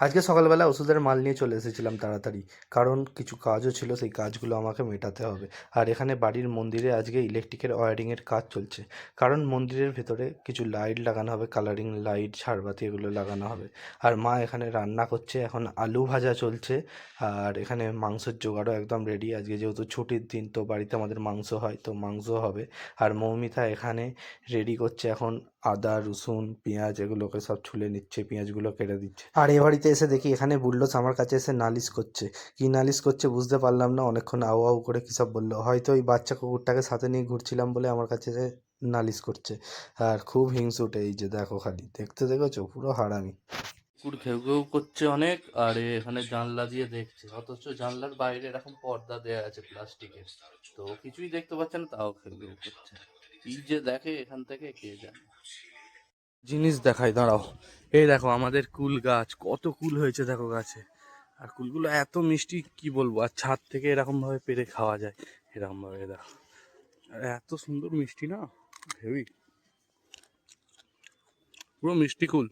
আজকে সকালবেলা ওষুধের মাল নিয়ে চলে এসেছিলাম তাড়াতাড়ি, কারণ কিছু কাজও ছিল, সেই কাজগুলো আমাকে মেটাতে হবে। আর এখানে বাড়ির মন্দিরে আজকে ইলেকট্রিকের ওয়্যারিংয়ের কাজ চলছে, কারণ মন্দিরের ভেতরে কিছু লাইট লাগানো হবে, কালারিং লাইট, ঝাড়বাতি এগুলো লাগানো হবে। আর মা এখানে রান্না করছে, এখন আলু ভাজা চলছে। আর এখানে মাংসের জোগাড়ও একদম রেডি, আজকে যেহেতু ছুটির দিন তো বাড়িতে আমাদের মাংস হয়, তো মাংস হবে। আর মৌমিতা এখানে রেডি করছে এখন আদা রসুন পেঁয়াজ এগুলোকে সব ছুলে নিচ্ছে, পেঁয়াজগুলো কেটে দিচ্ছে। আর এ বাড়িতে এসে দেখি এখানে বুল্লোস আমার কাছে এসে নালিশ করছে। কি নালিশ করছে বুঝতে পারলাম না, অনেকক্ষণ আউ আউ করে কী সব বললো, হয়তো ওই বাচ্চা কুকুরটাকে সাথে নিয়ে ঘুরছিলাম বলে আমার কাছে এসে নালিশ করছে। আর খুব হিংসুটে, এই যে দেখো, খালি দেখতে দেখেছো, পুরো হারামি। কুকুর ঘেউ ঘেউ করছে অনেক, আর এখানে জানলা দিয়ে দেখছে, অথচ জানলার বাইরে এরকম পর্দা দেওয়া আছে প্লাস্টিকের, তো কিছুই দেখতে পাচ্ছে না, তাও ঘেউ ঘেউ করছে। কি যে দেখে এখান থেকে কে জানে। জিনিস দেখাই দাঁড়াও, এই দেখো আমাদের কুল গাছ, কত কুল হয়েছে দেখো গাছে। আর কুলগুলো এত মিষ্টি কি বলবো, আর ছাদ থেকে এরকম ভাবে পেরে খাওয়া যায়, এরকম ভাবে দেখো। আর এত সুন্দর মিষ্টি না, হেভি, পুরো মিষ্টি কুল।